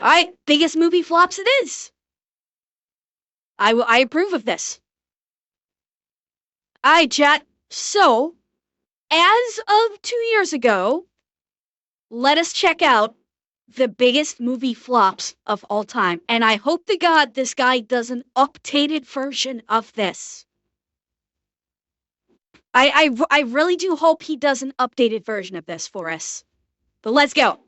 Alright, biggest movie flops it is. I approve of this. Alright, chat. So, as of 2 years ago, let us check out the biggest movie flops of all time. And I hope to God this guy does an updated version of this. I really do hope he does an updated version of this for us. But let's go.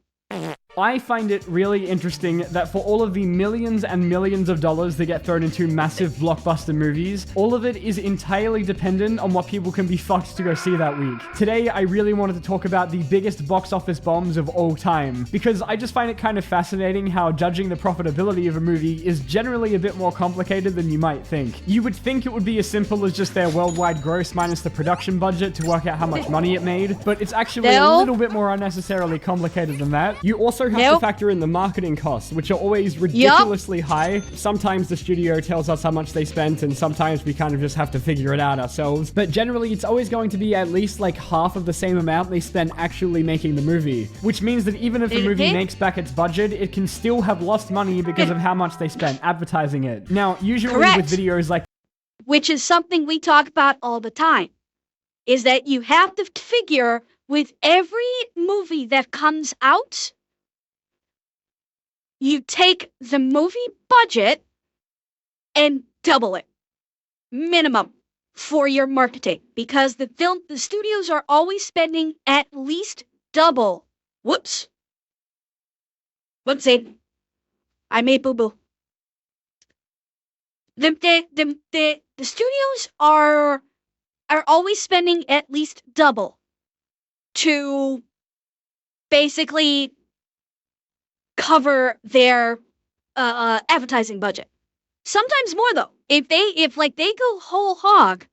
I find it really interesting that for all of the millions and millions of dollars that get thrown into massive blockbuster movies, all of it is entirely dependent on what people can be fucked to go see that week. Today, I really wanted to talk about the biggest box office bombs of all time, because I just find it kind of fascinating how judging the profitability of a movie is generally a bit more complicated than you might think. You would think it would be as simple as just their worldwide gross minus the production budget to work out how much money it made, but it's actually a little bit more unnecessarily complicated than that. You also have to factor in the marketing costs, which are always ridiculously high. Sometimes the studio tells us how much they spent, and sometimes we kind of just have to figure it out ourselves. But generally, it's always going to be at least like half of the same amount they spent actually making the movie. Which means that even if the movie makes back its budget, it can still have lost money because of how much they spent advertising it. Now, usually with videos like... Which is something we talk about all the time. Is that you have to figure with every movie that comes out, you take the movie budget and double it, minimum, for your marketing, because the studios are always spending at least double. Whoopsie. I made boo-boo. The studios are always spending at least double to basically cover their advertising budget. Sometimes more though. If they go whole hog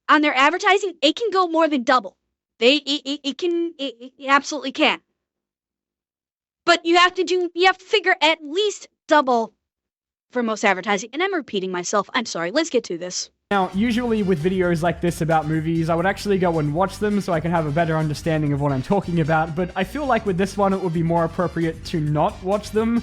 on their advertising, it can go more than double. It absolutely can. But you have to figure at least double for most advertising. And I'm repeating myself. I'm sorry. Let's get to this. Now, usually with videos like this about movies, I would actually go and watch them so I can have a better understanding of what I'm talking about, but I feel like with this one it would be more appropriate to not watch them,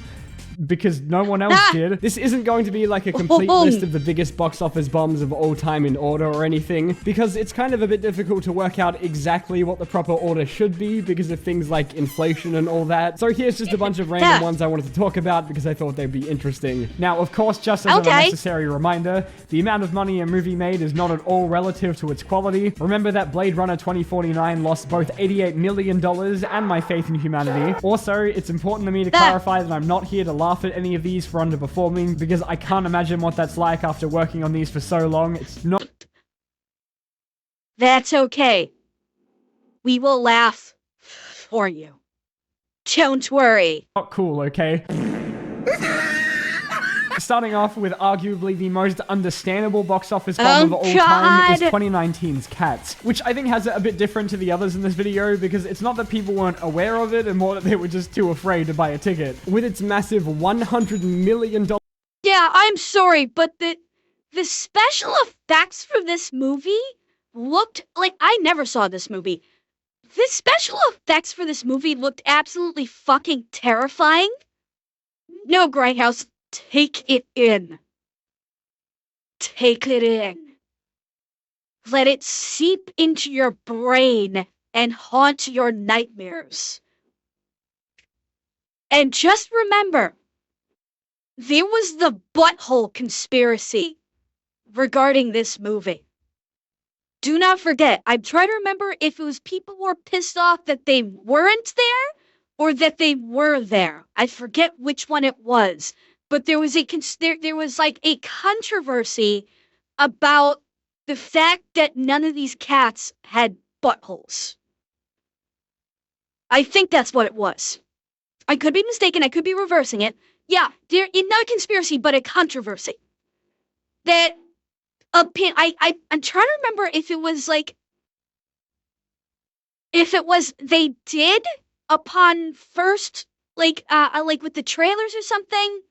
because no one else did. This isn't going to be like a complete list of the biggest box office bombs of all time in order or anything, because it's kind of a bit difficult to work out exactly what the proper order should be because of things like inflation and all that. So here's just a bunch of random ones I wanted to talk about because I thought they'd be interesting. Now, of course, just as an unnecessary reminder, the amount of money a movie made is not at all relative to its quality. Remember that Blade Runner 2049 lost both $88 million and my faith in humanity. Also, it's important to me to clarify that I'm not here to laugh at any of these for underperforming, because I can't imagine what that's like after working on these for so long. It's not... That's okay. We will laugh for you. Don't worry. Not cool, okay? Starting off with arguably the most understandable box office bomb of all time is 2019's Cats, which I think has it a bit different to the others in this video because it's not that people weren't aware of it and more that they were just too afraid to buy a ticket. With its massive $100 million... Yeah, I'm sorry, but the special effects for this movie looked like... I never saw this movie. The special effects for this movie looked absolutely fucking terrifying. No, Grindhouse. Take it in. Take it in. Let it seep into your brain and haunt your nightmares. And just remember, there was the butthole conspiracy regarding this movie. Do not forget, I'm trying to remember if it was people were pissed off that they weren't there or that they were there. I forget which one it was. But there was like a controversy about the fact that none of these cats had buttholes. I think that's what it was. I could be mistaken. I could be reversing it. Yeah, not a conspiracy, but a controversy. That I'm trying to remember if it was like, they did upon first like with the trailers or something.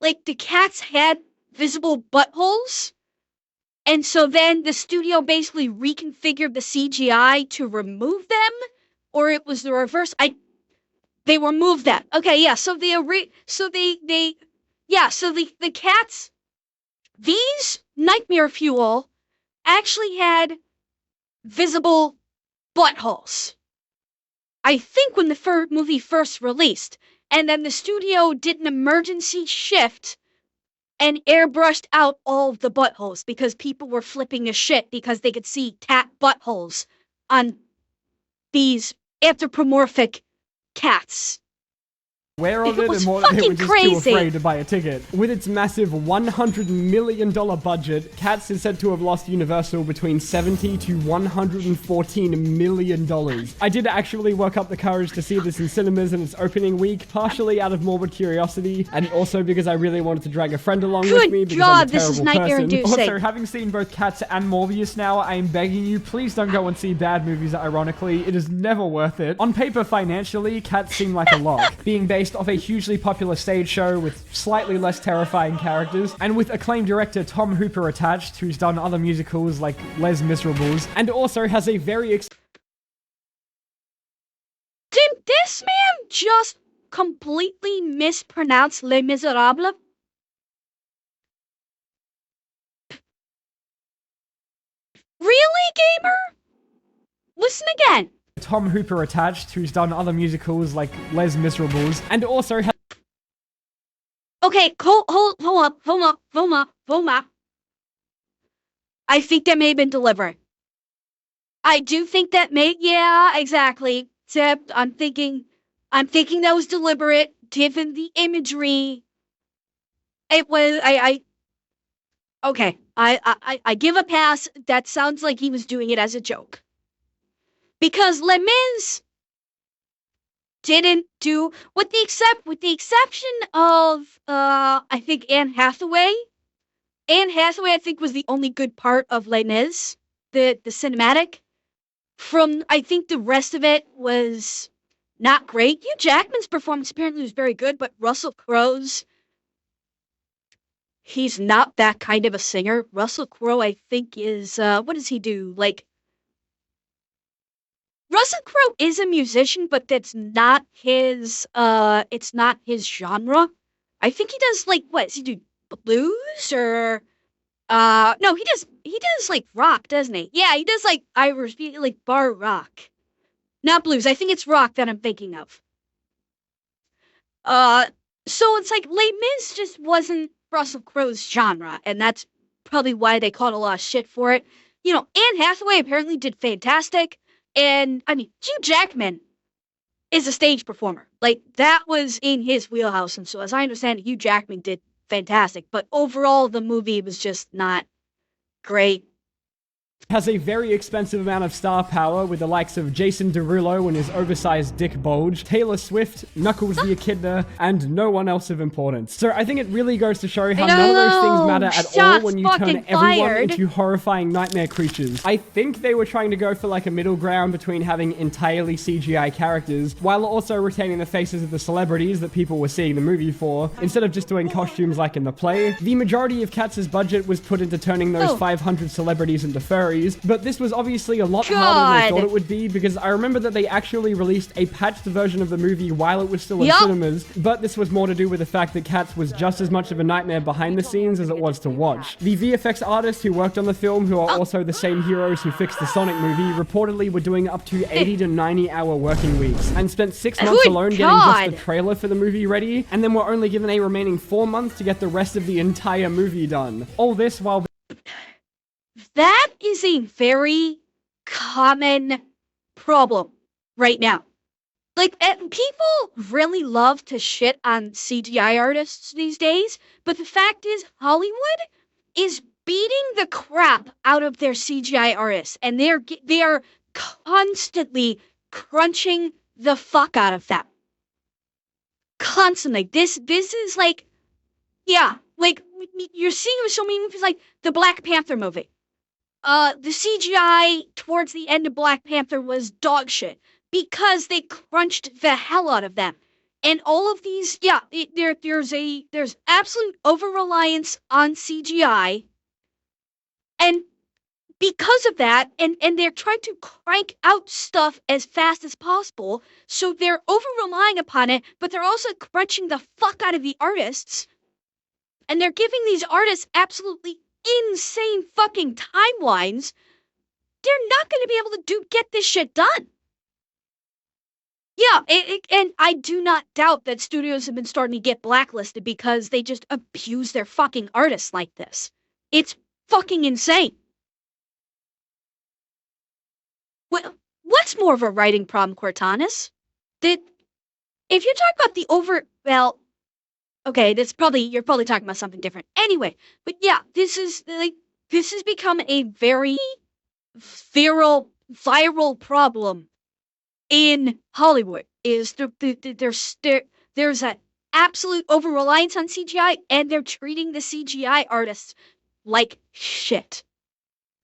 Like the cats had visible buttholes, and so then the studio basically reconfigured the CGI to remove them, or it was the reverse. They removed that. Okay, yeah. So the cats, these nightmare fuel actually had visible buttholes. I think when the movie first released, and then the studio did an emergency shift and airbrushed out all of the buttholes because people were flipping their shit because they could see cat buttholes on these anthropomorphic cats. Aware of it, was and more that they were fucking just crazy. too afraid to buy a ticket. With its massive $100 million budget, Cats is said to have lost Universal between $70 to $114 million. I did actually work up the courage to see this in cinemas in its opening week, partially out of morbid curiosity, and also because I really wanted to drag a friend along with me because I'm a this is terrible person. nightmare-inducing. Also, having seen both Cats and Morbius now, I am begging you, please don't go and see bad movies, ironically. It is never worth it. On paper, financially, Cats seem like a lock, being based off a hugely popular stage show with slightly less terrifying characters, and with acclaimed director Tom Hooper attached, who's done other musicals like Les Miserables, and also has a very Did this man just completely mispronounce Les Miserables? Really, gamer? Listen again. Tom Hooper attached, who's done other musicals like Les Miserables, and also has Okay, hold up. I think that may have been deliberate. I do think that yeah, exactly. Except I'm thinking that was deliberate, given the imagery. It was, okay, I give a pass. That sounds like he was doing it as a joke. Because Les Mis didn't do, with the exception of, I think Anne Hathaway. Anne Hathaway, I think, was the only good part of Les Mis, the cinematic. I think the rest of it was not great. Hugh Jackman's performance apparently was very good, but Russell Crowe's, he's not that kind of a singer. Russell Crowe, I think, is, what does he do? Russell Crowe is a musician, but that's not his, it's not his genre. I think he does, what does he do? Blues or, no, he does rock, doesn't he? Yeah, he does Irish, bar rock. Not blues. I think it's rock that I'm thinking of. So it's Les Mis just wasn't Russell Crowe's genre, and that's probably why they caught a lot of shit for it. Anne Hathaway apparently did fantastic. And, Hugh Jackman is a stage performer. That was in his wheelhouse. And so, as I understand it, Hugh Jackman did fantastic. But overall, the movie was just not great. Has a very expensive amount of star power with the likes of Jason Derulo and his oversized dick bulge, Taylor Swift, Knuckles the Echidna, and no one else of importance. So I think it really goes to show how none of those things matter at all when you turn everyone into horrifying nightmare creatures. I think they were trying to go for a middle ground between having entirely CGI characters, while also retaining the faces of the celebrities that people were seeing the movie for, instead of just doing costumes like in the play. The majority of Cats' budget was put into turning those 500 celebrities into furries, but this was obviously a lot harder than I thought it would be, because I remember that they actually released a patched version of the movie while it was still in cinemas, but this was more to do with the fact that Cats was just as much of a nightmare behind the scenes as it was to watch. The VFX artists who worked on the film, who are also the same heroes who fixed the Sonic movie, reportedly were doing up to 80 to 90-hour working weeks, and spent 6 months alone getting just the trailer for the movie ready, and then were only given a remaining 4 months to get the rest of the entire movie done. All this while that is a very common problem right now. People really love to shit on CGI artists these days, but the fact is, Hollywood is beating the crap out of their CGI artists, and they are constantly crunching the fuck out of them. Constantly. This is you're seeing so many movies like the Black Panther movie. The CGI towards the end of Black Panther was dog shit because they crunched the hell out of them. And all of these, there's absolute over-reliance on CGI. And because of that, and they're trying to crank out stuff as fast as possible, so they're over-relying upon it, but they're also crunching the fuck out of the artists, and they're giving these artists absolutely insane fucking timelines. They're not going to be able to get this shit done. Yeah, and I do not doubt that studios have been starting to get blacklisted because they just abuse their fucking artists like this. It's fucking insane. Well, what's more of a writing problem, Cortanis? That if you're talking about okay, you're probably talking about something different. Anyway, but yeah, this has become a very viral problem in Hollywood. Is there's an absolute over reliance on CGI, and they're treating the CGI artists like shit.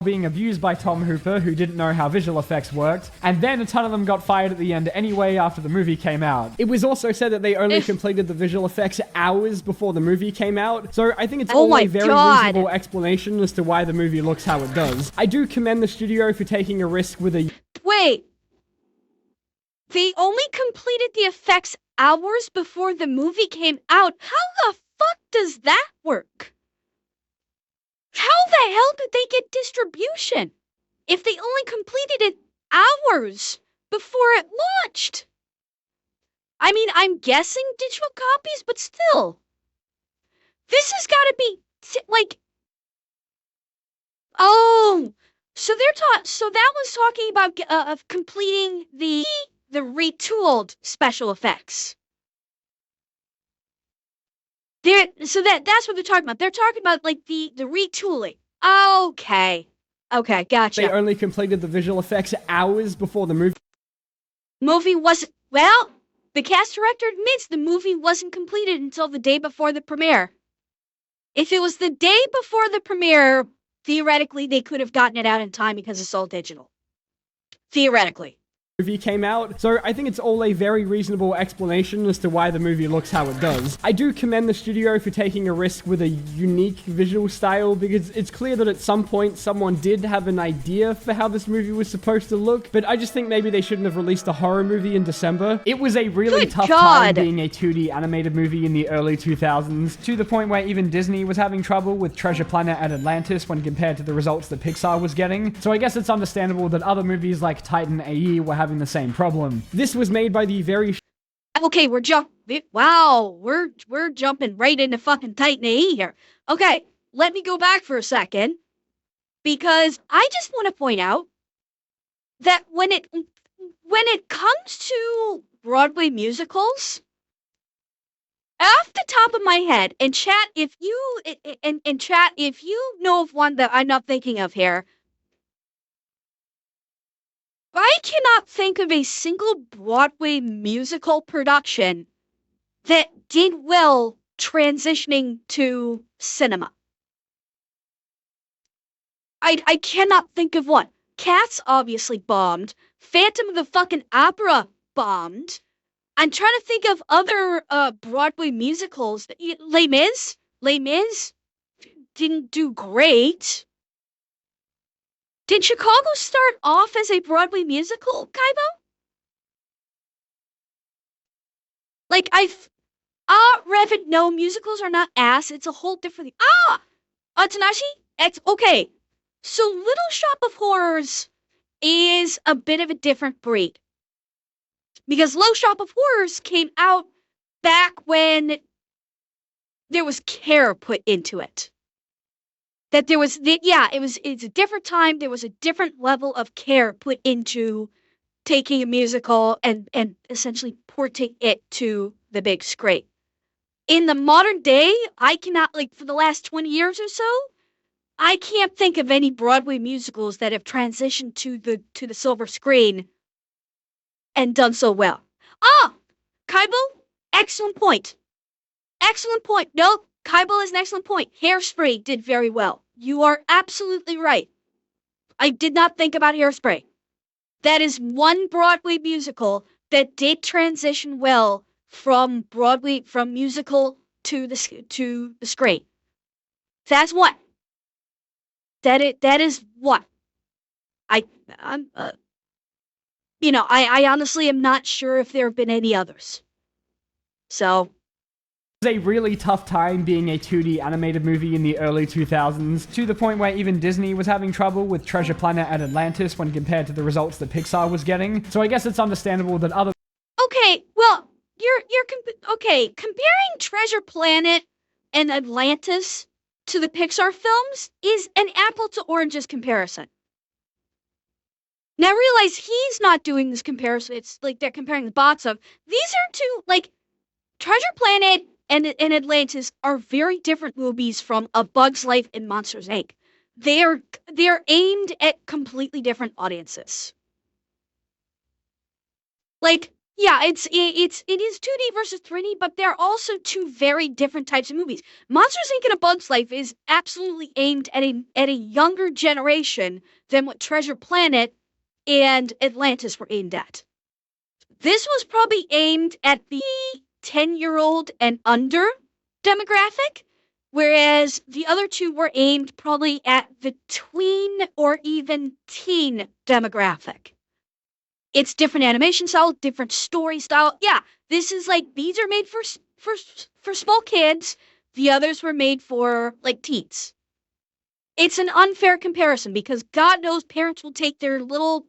Being abused by Tom Hooper, who didn't know how visual effects worked, and then a ton of them got fired at the end anyway after the movie came out. It was also said that they only completed the visual effects hours before the movie came out, so I think it's all a very reasonable explanation as to why the movie looks how it does. I do commend the studio for taking a risk with a... Wait. They only completed the effects hours before the movie came out? How the fuck does that work? How the hell did they get distribution if they only completed it hours before it launched? I mean, I'm guessing digital copies, but still. This has got to be, like... Oh, so so that was talking about completing the retooled special effects. So that's what they're talking about. They're talking about like the retooling. Okay, gotcha. They only completed the visual effects hours before the movie. Movie wasn't, well, the cast director admits the movie wasn't completed until the day before the premiere. If it was the day before the premiere, theoretically they could have gotten it out in time because it's all digital. Theoretically. Movie came out, so I think it's all a very reasonable explanation as to why the movie looks how it does. I do commend the studio for taking a risk with a unique visual style, because it's clear that at some point someone did have an idea for how this movie was supposed to look, but I just think maybe they shouldn't have released a horror movie in December. It was a really tough time being a 2D animated movie in the early 2000s, to the point where even Disney was having trouble with Treasure Planet and Atlantis when compared to the results that Pixar was getting, so I guess it's understandable that other movies like Titan AE were having the same problem. This was made by the very... Okay, we're jumping right into fucking Titan AE here. Okay, let me go back for a second, because I just want to point out that when it comes to Broadway musicals, off the top of my head, and chat if you know of one that I'm not thinking of here, I cannot think of a single Broadway musical production that did well transitioning to cinema. I cannot think of one. Cats obviously bombed. Phantom of the fucking Opera bombed. I'm trying to think of other Broadway musicals. Les Mis didn't do great. Did Chicago start off as a Broadway musical, Kaibo? Like, Revit, no, musicals are not ass. It's a whole different thing. Tanashi? Okay. So Little Shop of Horrors is a bit of a different breed. Because Little Shop of Horrors came out back when there was care put into it. That there was, it's a different time. There was a different level of care put into taking a musical and essentially porting it to the big screen. In the modern day, I cannot, like, for the last 20 years or so, I can't think of any Broadway musicals that have transitioned to the silver screen and done so well. Kaibo, excellent point. Excellent point. No, Kaibo is an excellent point. Hairspray did very well. You are absolutely right. I did not think about Hairspray. That is one Broadway musical that did transition well from musical to the screen. That's what. That is what. I'm, I honestly am not sure if there have been any others. So, A really tough time being a 2D animated movie in the early 2000s, to the point where even Disney was having trouble with Treasure Planet and Atlantis when compared to the results that Pixar was getting. So I guess it's understandable that other okay, well, okay, comparing Treasure Planet and Atlantis to the Pixar films is an apple to oranges comparison. Now realize he's not doing this comparison. It's like they're comparing the bots of these are two, like, Treasure Planet and Atlantis are very different movies from A Bug's Life and Monsters Inc. They're aimed at completely different audiences. Like, yeah, it is 2D versus 3D, but they're also two very different types of movies. Monsters Inc. and A Bug's Life is absolutely aimed at a younger generation than what Treasure Planet and Atlantis were aimed at. This was probably aimed at the 10-year-old and under demographic, whereas the other two were aimed probably at the tween or even teen demographic. It's different animation style, different story style. Yeah, this is like these are made for small kids. The others were made for like teens. It's an unfair comparison because God knows parents will take their little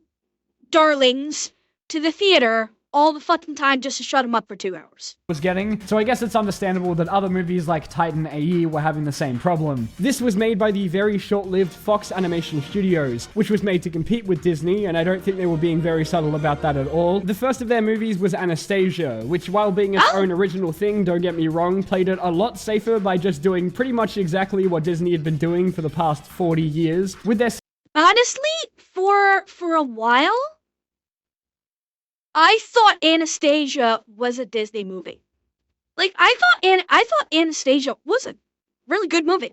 darlings to the theater all the fucking time just to shut them up for 2 hours. Was getting, so I guess it's understandable that other movies like Titan AE were having the same problem. This was made by the very short-lived Fox Animation Studios, which was made to compete with Disney, and I don't think they were being very subtle about that at all. The first of their movies was Anastasia, which, while being its own original thing, don't get me wrong, played it a lot safer by just doing pretty much exactly what Disney had been doing for the past 40 years. With their honestly, for a while, I thought Anastasia was a Disney movie. Like, I thought Anastasia was a really good movie.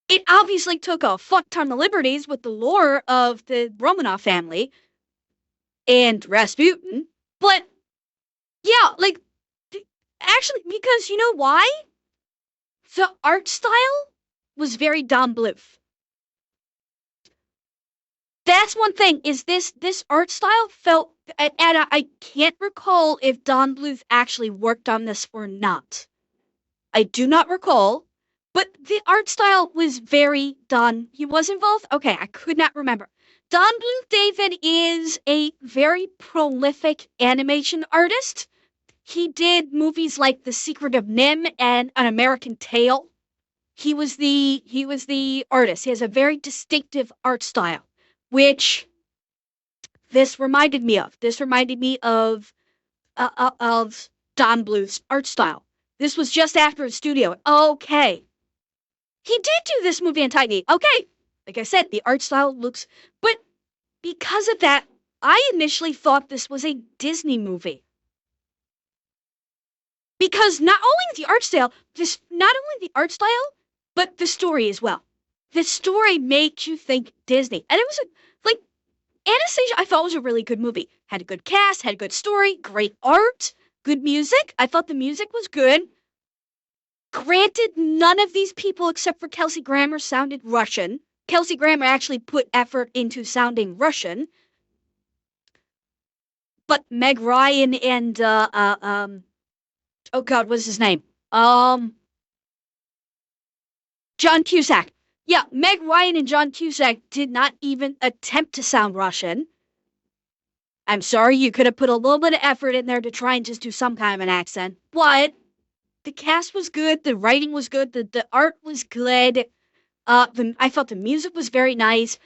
It obviously took a fuck ton of liberties with the lore of the Romanov family and Rasputin, but yeah, like, actually, because you know why? The art style was very Don Bluth. That's one thing, is this art style felt, and I can't recall if Don Bluth actually worked on this or not. I do not recall, but the art style was very Don. He was involved? Okay, I could not remember. Don Bluth David is a very prolific animation artist. He did movies like The Secret of Nim and An American Tail. He was the artist. He has a very distinctive art style, which this reminded me of. This reminded me of Don Bluth's art style. This was just after his studio. Okay. He did do this movie in Titan. Okay. Like I said, the art style looks... But because of that, I initially thought this was a Disney movie. Because not only the art style, but the story as well. The story makes you think Disney. And it was Anastasia, I thought was a really good movie. Had a good cast, had a good story, great art, good music. I thought the music was good. Granted, none of these people except for Kelsey Grammer sounded Russian. Kelsey Grammer actually put effort into sounding Russian. But Meg Ryan and, oh God, what's his name? John Cusack. Yeah, Meg Ryan and John Cusack did not even attempt to sound Russian. I'm sorry, you could have put a little bit of effort in there to try and just do some kind of an accent. But the cast was good, the writing was good, the art was good. I thought the music was very nice.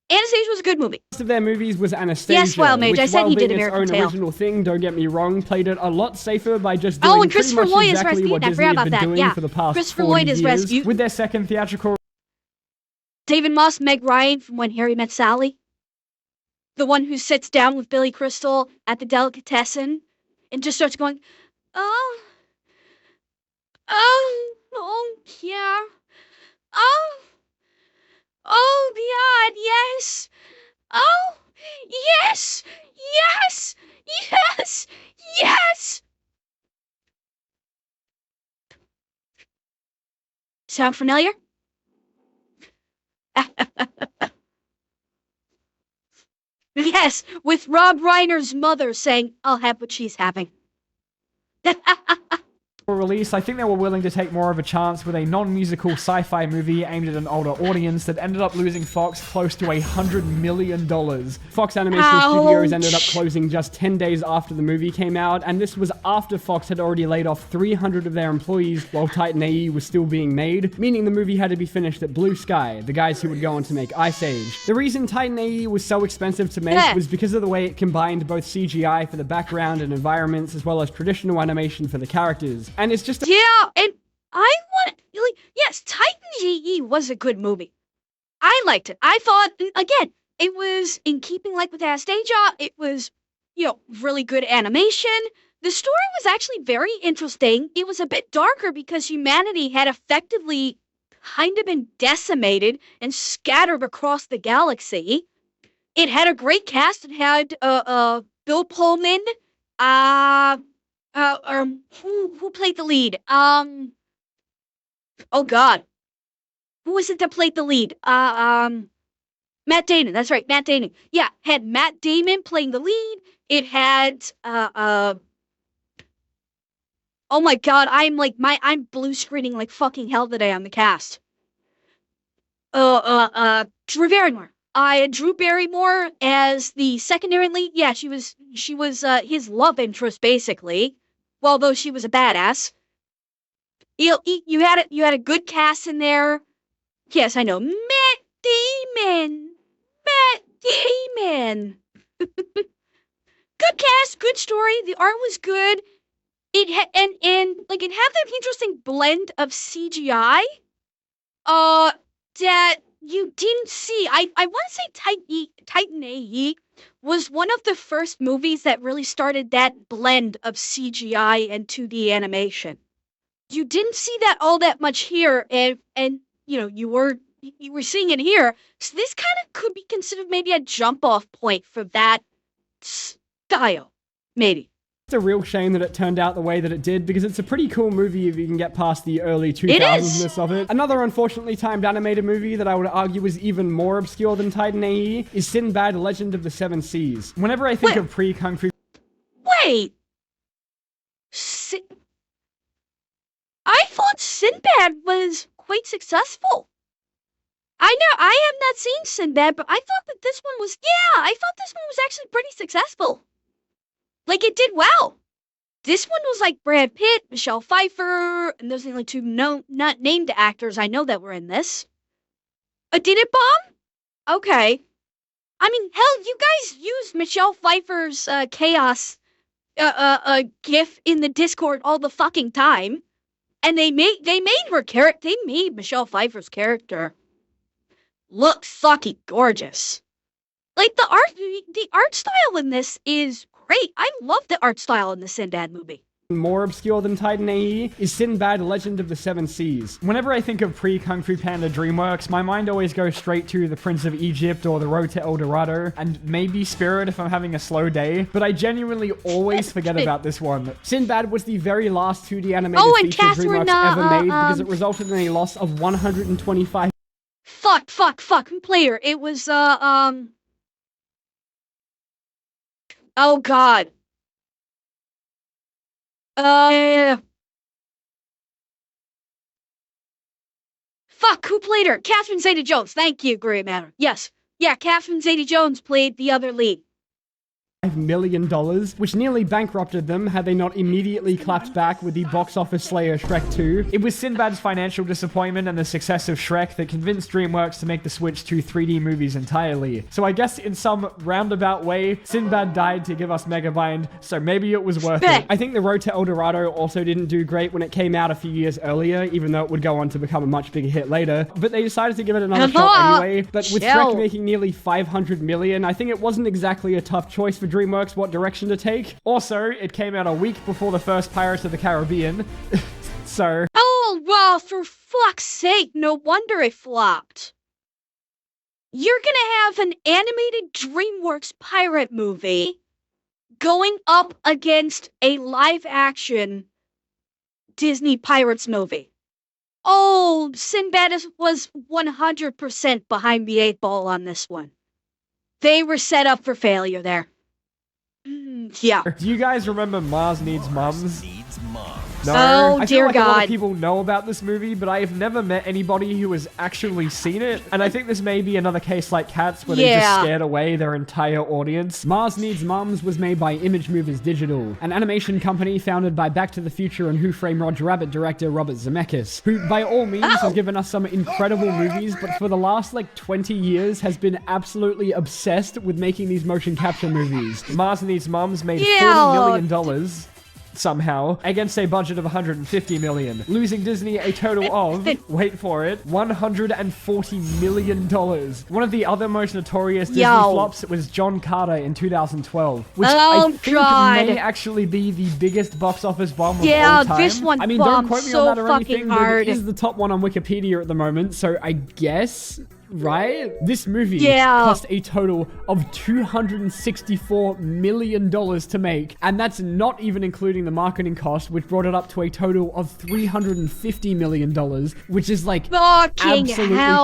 Anastasia was a good movie. Most of their movies was Anastasia, yes, Wild Mage, which, I said while he did being American its own Tail. original thing, don't get me wrong, played it a lot safer by just doing and pretty Christopher much Lloyd exactly is what Rasputin. I Disney forgot had about been that. doing Yeah. for the past Christopher 40 Lloyd is years. Rasputin. With their second theatrical... David Moss, Meg Ryan from When Harry Met Sally. The one who sits down with Billy Crystal at the delicatessen and just starts going, oh, yeah, oh, God, yes, oh, yes, yes, yes, yes. Sound familiar? Yes, with Rob Reiner's mother saying, I'll have what she's having. Release, I think they were willing to take more of a chance with a non-musical sci-fi movie aimed at an older audience that ended up losing Fox close to $100 million. Fox Animation Studios ended up closing just 10 days after the movie came out, and this was after Fox had already laid off 300 of their employees while Titan AE was still being made, meaning the movie had to be finished at Blue Sky, the guys who would go on to make Ice Age. The reason Titan AE was so expensive to make was because of the way it combined both CGI for the background and environments as well as traditional animation for the characters. And it's just and yes, Titan GE was a good movie. I liked it. I thought, again, it was in keeping with Anastasia. It was, really good animation. The story was actually very interesting. It was a bit darker because humanity had effectively kind of been decimated and scattered across the galaxy. It had a great cast. It had Bill Pullman, who played the lead? Oh God. Who was it that played the lead? Matt Damon. That's right, Matt Damon. Yeah, had Matt Damon playing the lead. It had, oh my God, I'm blue screening like fucking hell today on the cast. Drew Barrymore. I had Drew Barrymore as the secondary lead. Yeah, she was his love interest, basically. Well, though she was a badass. You had a good cast in there. Yes, I know. Matt Damon. Good cast, good story. The art was good. It had and it had that interesting blend of CGI. That you didn't see. I want to say Titan AE was one of the first movies that really started that blend of CGI and 2D animation. You didn't see that all that much here, and you were seeing it here. So this kind of could be considered maybe a jump off point for that style, maybe. It's a real shame that it turned out the way that it did, because it's a pretty cool movie if you can get past the early 2000s of it. Another unfortunately timed animated movie that I would argue is even more obscure than Titan AE is Sinbad Legend of the Seven Seas. Whenever I think of pre-Kung Fu... Wait! I thought Sinbad was quite successful. I know, I have not seen Sinbad, but I thought that this one was, I thought this one was actually pretty successful. It did well. This one was Brad Pitt, Michelle Pfeiffer, and those are the only two not named actors I know that were in this. Did it bomb? Okay. I mean, hell, you guys used Michelle Pfeiffer's chaos gif in the Discord all the fucking time, and they made Michelle Pfeiffer's character look fucking gorgeous. The art style in this is great. I love the art style in the Sinbad movie. More obscure than Titan AE is Sinbad Legend of the Seven Seas. Whenever I think of pre-Kung Fu Panda DreamWorks, my mind always goes straight to The Prince of Egypt or The Road to El Dorado, and maybe Spirit if I'm having a slow day, but I genuinely always forget about this one. Sinbad was the very last 2D animated feature DreamWorks ever made because it resulted in a loss of 125... Fuck, player. It was, oh God. Fuck, who played her? Catherine Zeta-Jones. Thank you, Great Matter. Yes. Yeah, Catherine Zeta-Jones played the other lead. $5 million, which nearly bankrupted them had they not immediately clapped back with the box office slayer Shrek 2. It was Sinbad's financial disappointment and the success of Shrek that convinced DreamWorks to make the switch to 3D movies entirely. So I guess in some roundabout way, Sinbad died to give us Megabind, so maybe it was worth it. I think The Road to El Dorado also didn't do great when it came out a few years earlier, even though it would go on to become a much bigger hit later. But they decided to give it another shot anyway. But with Shrek making nearly $500 million, I think it wasn't exactly a tough choice for DreamWorks what direction to take. Also, it came out a week before the first Pirates of the Caribbean. So... Oh, well, for fuck's sake, no wonder it flopped. You're gonna have an animated DreamWorks pirate movie going up against a live-action Disney Pirates movie. Oh, Sinbad was 100% behind the 8 ball on this one. They were set up for failure there. Yeah. Do you guys remember Mars Needs Mums? No. Oh, I feel dear like a lot God. of people know about this movie, but I have never met anybody who has actually seen it. And I think this may be another case like Cats, where they just scared away their entire audience. Mars Needs Mums was made by Image Movers Digital, an animation company founded by Back to the Future and Who Framed Roger Rabbit director Robert Zemeckis, who by all means has given us some incredible movies, but for the last 20 years has been absolutely obsessed with making these motion capture movies. Mars Needs Mums made $40 million somehow against a budget of $150 million, losing Disney a total of, wait for it, $140 million. One of the other most notorious Disney flops was John Carter in 2012, which I think may actually be the biggest box office bomb of all time. This one I mean, don't quote me on that or anything, hard. but it is the top one on Wikipedia at the moment, so I guess... Right? This movie cost a total of $264 million to make, and that's not even including the marketing cost, which brought it up to a total of $350 million, which is absolutely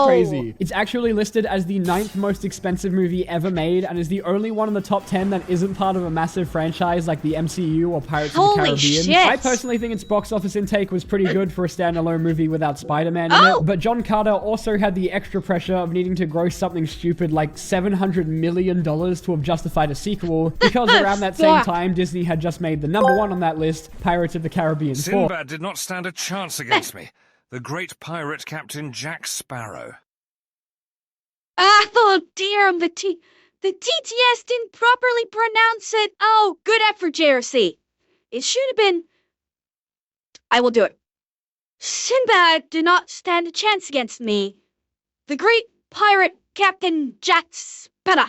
crazy. It's actually listed as the 9th most expensive movie ever made, and is the only one in the top 10 that isn't part of a massive franchise like the MCU or Pirates of the Caribbean. Shit. I personally think its box office intake was pretty good for a standalone movie without Spider-Man in it, but John Carter also had the extra pressure of needing to gross something stupid like $700 million to have justified a sequel, because around that same time, Disney had just made the number 1 on that list, Pirates of the Caribbean 4. Sinbad did not stand a chance against me. The great pirate Captain Jack Sparrow. Oh, dear, the TTS didn't properly pronounce it. Oh, good effort, JRC. It should have been... I will do it. Sinbad did not stand a chance against me. The great pirate Captain Jack Sparrow.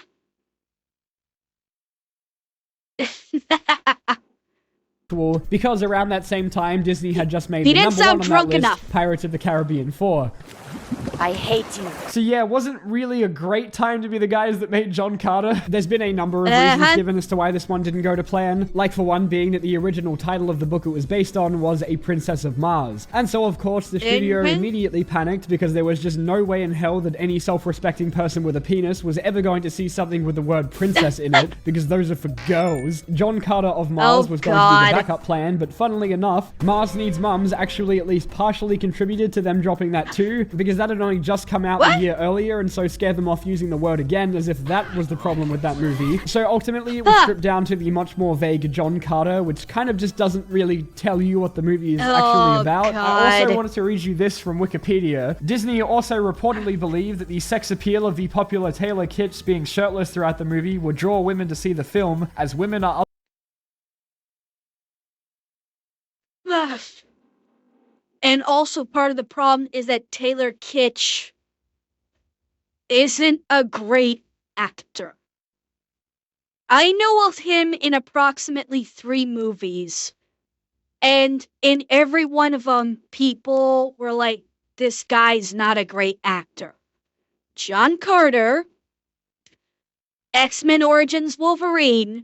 Because around that same time, Disney had just made the number 1 on that list, Pirates of the Caribbean 4. I hate you. So yeah, it wasn't really a great time to be the guys that made John Carter. There's been a number of reasons given as to why this one didn't go to plan. Like for one being that the original title of the book it was based on was A Princess of Mars. And so of course the studio immediately panicked, because there was just no way in hell that any self-respecting person with a penis was ever going to see something with the word princess in it, because those are for girls. John Carter of Mars was going to be the backup plan, but funnily enough, Mars Needs Mums actually at least partially contributed to them dropping that too, because that had only just come out a year earlier, and so scared them off using the word again, as if that was the problem with that movie. So ultimately it was stripped down to the much more vague John Carter, which kind of just doesn't really tell you what the movie is actually about. I also wanted to read you this from Wikipedia. Disney also reportedly believed that the sex appeal of the popular Taylor Kitsch being shirtless throughout the movie would draw women to see the film, as women are And also part of the problem is that Taylor Kitsch isn't a great actor. I know of him in approximately 3 movies, and in every one of them, people were like, this guy's not a great actor. John Carter, X-Men Origins Wolverine,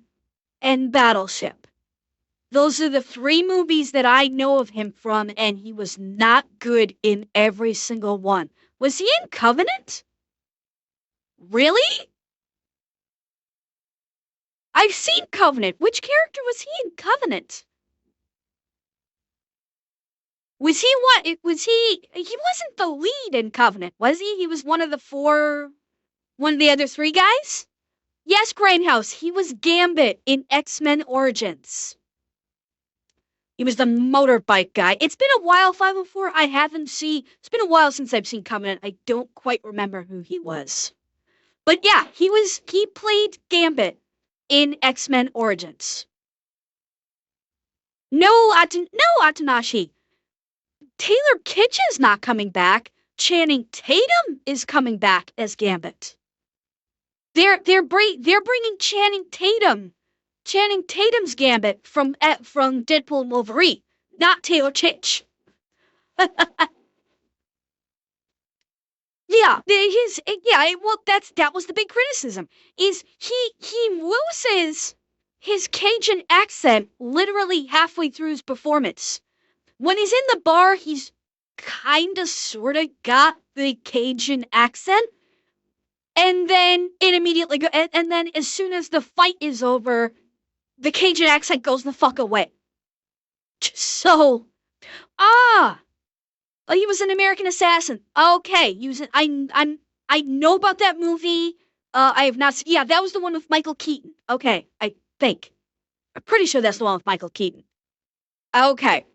and Battleship. Those are the 3 movies that I know of him from, and he was not good in every single one. Was he in Covenant? Really? I've seen Covenant. Which character was he in Covenant? Was he what? He wasn't the lead in Covenant, was he? He was one of the other 3 guys? Yes, Grindhouse, he was Gambit in X-Men Origins. He was the motorbike guy. It's been a while, 504. It's been a while since I've seen Covenant. I don't quite remember who he was. But yeah, he played Gambit in X-Men Origins. No, Atanashi. Taylor Kitsch is not coming back. Channing Tatum is coming back as Gambit. They're bringing Channing Tatum's Gambit from Deadpool and Wolverine, not Taylor Kitsch. That was the big criticism. Is he loses his Cajun accent literally halfway through his performance. When he's in the bar, he's kinda sorta got the Cajun accent. And then it immediately and then as soon as the fight is over, the Cajun accent goes the fuck away. So, oh, he was an American assassin. Okay, I know about that movie. I have not seen. Yeah, that was the one with Michael Keaton. Okay, I think. I'm pretty sure that's the one with Michael Keaton. Okay.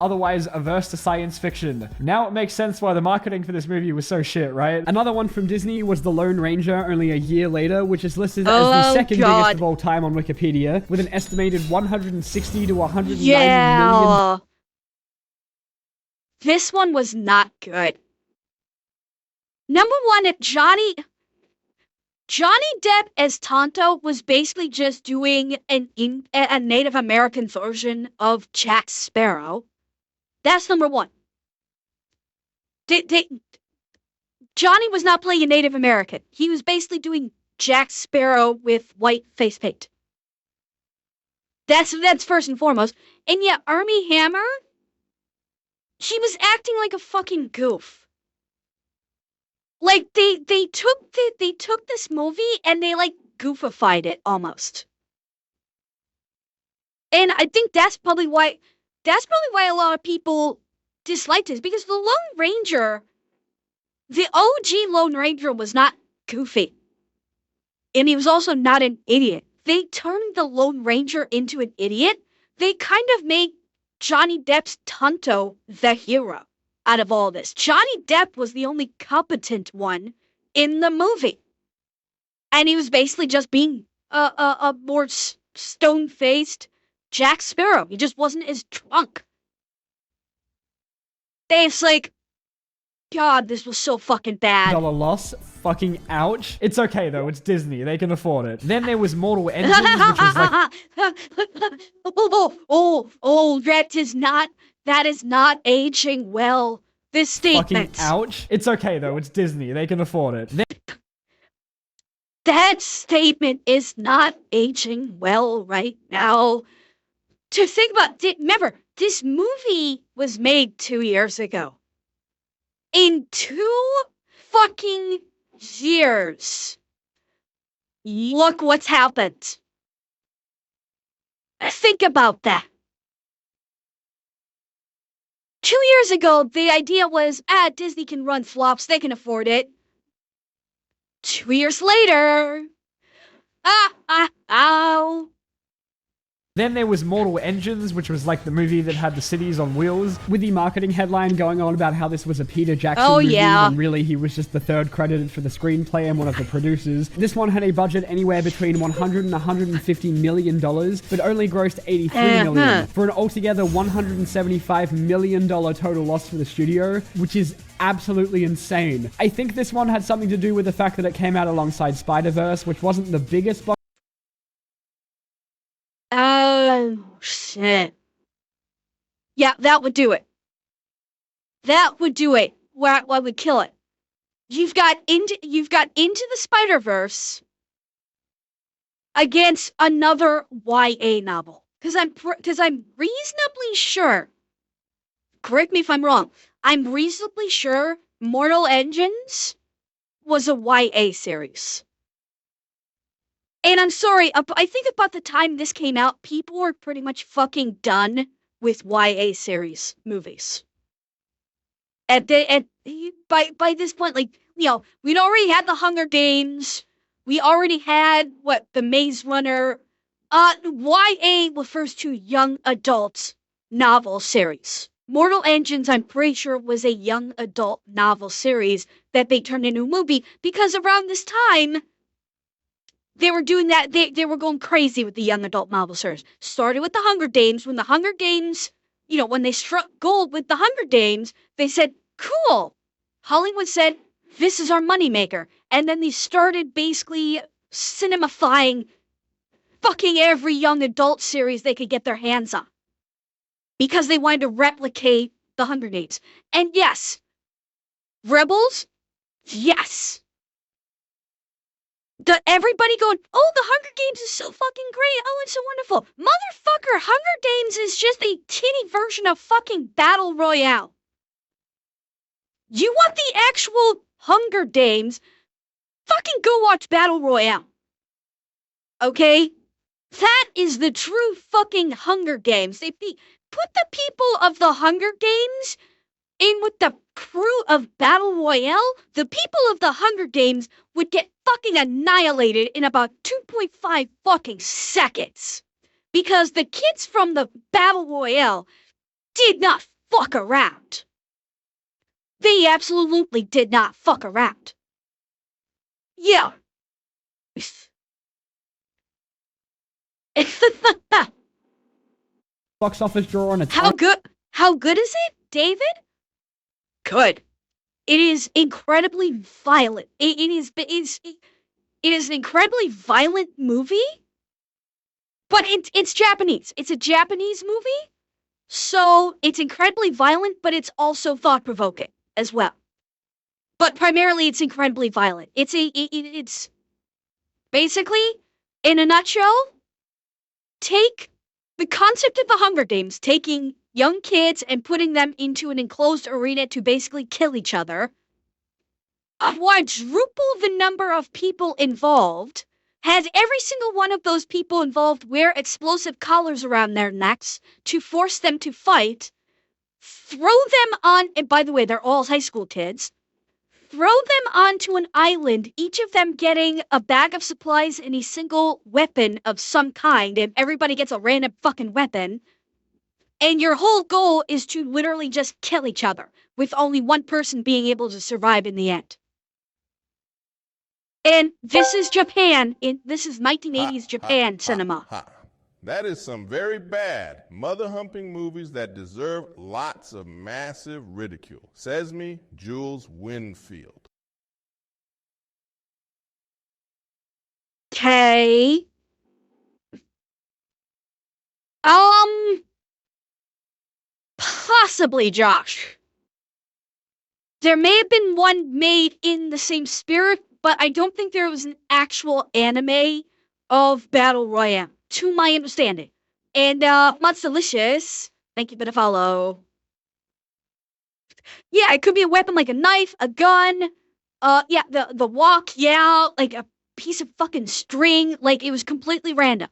Otherwise averse to science fiction. Now it makes sense why the marketing for this movie was so shit, right? Another one from Disney was The Lone Ranger only a year later, which is listed as the second biggest of all time on Wikipedia, with an estimated 160 to 190 million. This one was not good. Number one, Johnny Depp as Tonto was basically just doing a Native American version of Jack Sparrow. That's number one. Johnny was not playing a Native American. He was basically doing Jack Sparrow with white face paint. That's first and foremost. And yet, Armie Hammer, she was acting like a fucking goof. Like they took this movie and they like goofified it almost. And I think that's probably why a lot of people disliked it, because the Lone Ranger, the OG Lone Ranger, was not goofy. And he was also not an idiot. They turned the Lone Ranger into an idiot. They kind of made Johnny Depp's Tonto the hero out of all this. Johnny Depp was the only competent one in the movie. And he was basically just being a more stone-faced Jack Sparrow. He just wasn't as drunk. It's like, God, this was so fucking bad. Dollar loss. Fucking ouch. It's okay though, it's Disney. They can afford it. Then there was Mortal Engines, which was like... that is not aging well. This statement. Fucking ouch. It's okay though, it's Disney. They can afford it. That statement is not aging well right now. To think about, remember, this movie was made 2 years ago. In 2 fucking years, look what's happened. Think about that. 2 years ago, the idea was, Disney can run flops, they can afford it. 2 years later, ow. Then there was Mortal Engines, which was like the movie that had the cities on wheels, with the marketing headline going on about how this was a Peter Jackson movie, when really he was just the third credited for the screenplay and one of the producers. This one had a budget anywhere between $100 and $150 million, but only grossed $83 million, for an altogether $175 million total loss for the studio, which is absolutely insane. I think this one had something to do with the fact that it came out alongside Spider-Verse, which wasn't the biggest box. Oh, shit. Yeah, that would do it. That would do it. What would kill it? You've got Into the Spider-Verse against another YA novel. Because I'm reasonably sure, correct me if I'm wrong, I'm reasonably sure Mortal Engines was a YA series. And I'm sorry, I think about the time this came out, people were pretty much fucking done with YA series movies. By this point, like, you know, we'd already had the Hunger Games. We already had, the Maze Runner. YA refers to young adult novel series. Mortal Engines, I'm pretty sure, was a young adult novel series that they turned into a movie, because around this time, they were doing that. They were going crazy with the young adult novel series. Started with the Hunger Games. When the Hunger Games, when they struck gold with the Hunger Games, they said, cool. Hollywood said, this is our moneymaker. And then they started basically cinemifying fucking every young adult series they could get their hands on. Because they wanted to replicate the Hunger Games. And yes, Rebels, yes. Everybody going, oh, the Hunger Games is so fucking great. Oh, it's so wonderful. Motherfucker, Hunger Games is just a titty version of fucking Battle Royale. You want the actual Hunger Games, fucking go watch Battle Royale. Okay? That is the true fucking Hunger Games. They put the people of the Hunger Games in with the crew of Battle Royale. The people of the Hunger Games would get fucking annihilated in about 2.5 fucking seconds. Because the kids from the Battle Royale did not fuck around. They absolutely did not fuck around. Yeah. Box office draw on its How own. good is it, David? Good. It is incredibly violent. It is an incredibly violent movie, but it's Japanese. It's a Japanese movie, so it's incredibly violent, but it's also thought-provoking as well. But primarily, it's incredibly violent. It's basically, in a nutshell, take the concept of the Hunger Games, taking young kids and putting them into an enclosed arena to basically kill each other. Quadruple the number of people involved, had every single one of those people involved wear explosive collars around their necks to force them to fight, throw them on, and by the way, they're all high school kids, throw them onto an island, each of them getting a bag of supplies and a single weapon of some kind, and everybody gets a random fucking weapon. And your whole goal is to literally just kill each other, with only one person being able to survive in the end. And this is Japan. This is 1980s Japan cinema. That is some very bad mother-humping movies that deserve lots of massive ridicule. Says me, Jules Winfield. Okay. Possibly, Josh. There may have been one made in the same spirit, but I don't think there was an actual anime of Battle Royale, to my understanding. And, Much Delicious, thank you for the follow. Yeah, it could be a weapon like a knife, a gun, yeah, the walk, yeah, like a piece of fucking string, like it was completely random.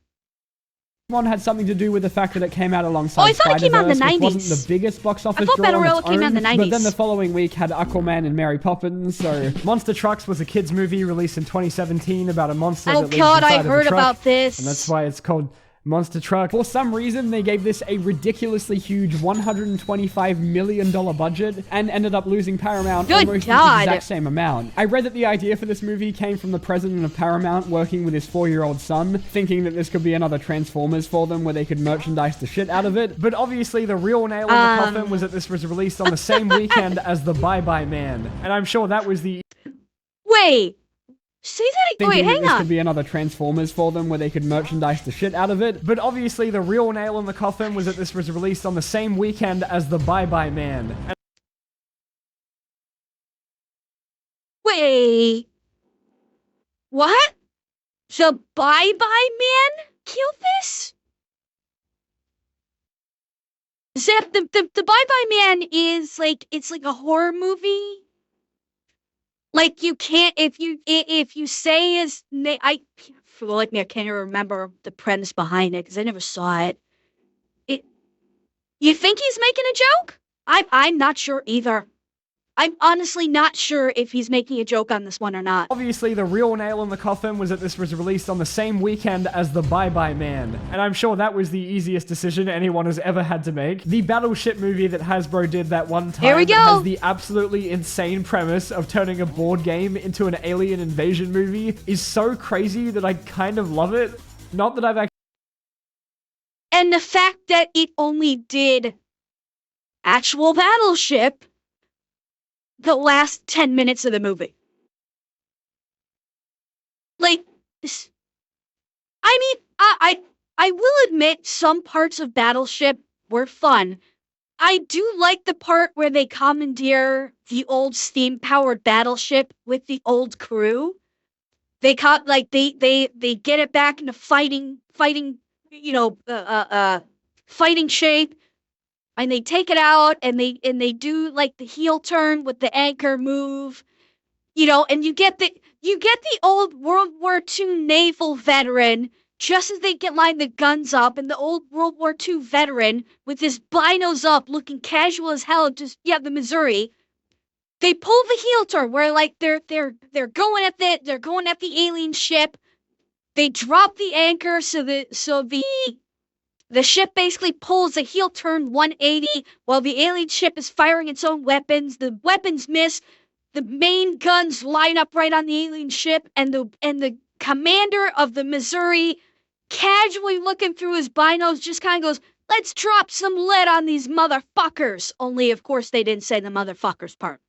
One had something to do with the fact that it came out alongside I thought it came out in the Spider-Verse, which 90s. wasn't the biggest box office I thought draw Battle on Royale its came out in own, the 90s. but then the following week had Aquaman and Mary Poppins. So Monster Trucks was a kids movie released in 2017 about a monster Oh that lives god, inside I of a heard truck, about this. and that's why it's called Monster Truck. For some reason, they gave this a ridiculously huge $125 million budget and ended up losing Paramount Good almost God. the exact same amount. I read that the idea for this movie came from the president of Paramount working with his 4-year-old son, thinking that this could be another Transformers for them where they could merchandise the shit out of it. But obviously, the real nail in the coffin was that this was released on the same weekend as The Bye-Bye Man. And I'm sure that was the Wait. Say that again. Wait, thinking that hang this on. could be another Transformers for them where they could merchandise the shit out of it. But obviously the real nail in the coffin was that this was released on the same weekend as The Bye-Bye Man. Wait. What? The Bye-Bye Man killed this? Zep, the Bye-Bye Man is like, it's like a horror movie. Like you can't, if you say his name, I feel like me, I can't even remember the premise behind it because I never saw it. You think he's making a joke? I'm not sure either. I'm honestly not sure if he's making a joke on this one or not. Obviously the real nail in the coffin was that this was released on the same weekend as The Bye-Bye Man. And I'm sure that was the easiest decision anyone has ever had to make. The Battleship movie that Hasbro did that one time Here we go. has the absolutely insane premise of turning a board game into an alien invasion movie is so crazy that I kind of love it. Not that I've actually And the fact that it only did actual Battleship the last 10 minutes of the movie. Like, I mean, I will admit some parts of Battleship were fun. I do like the part where they commandeer the old steam-powered battleship with the old crew. They they get it back into fighting, fighting shape. And they take it out, and they do like the heel turn with the anchor move, and you get You get the old World War II naval veteran just as they get line the guns up, and the old World War II veteran with his binos up, looking casual as hell, just the Missouri. They pull the heel turn where like they're going at the alien ship. They drop the anchor so the ship basically pulls a heel turn 180 while the alien ship is firing its own weapons. The weapons miss. The main guns line up right on the alien ship, and the commander of the Missouri, casually looking through his binos, just kind of goes, "Let's drop some lead on these motherfuckers." Only, of course, they didn't say the motherfuckers part.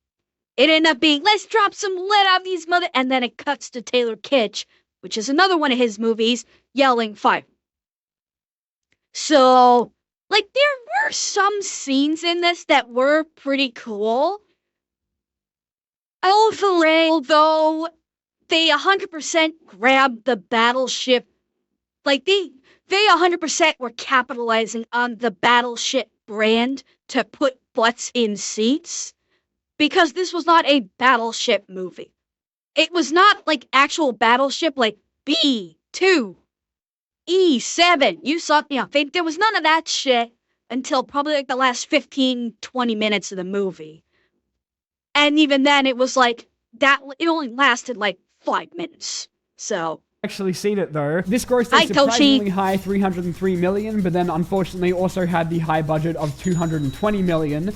It ended up being, "Let's drop some lead on these mother," and then it cuts to Taylor Kitsch, which is another one of his movies, yelling fire. So, like, there were some scenes in this that were pretty cool. Although they 100% grabbed the battleship, like they 100% were capitalizing on the battleship brand to put butts in seats, because this was not a battleship movie. It was not like actual battleship, like B2, E7. You saw, there was none of that shit until probably like the last 15, 20 minutes of the movie. And even then, it was like, it only lasted like 5 minutes. So. Actually seen it though. This grossed a surprisingly high 303 million, but then unfortunately also had the high budget of 220 million.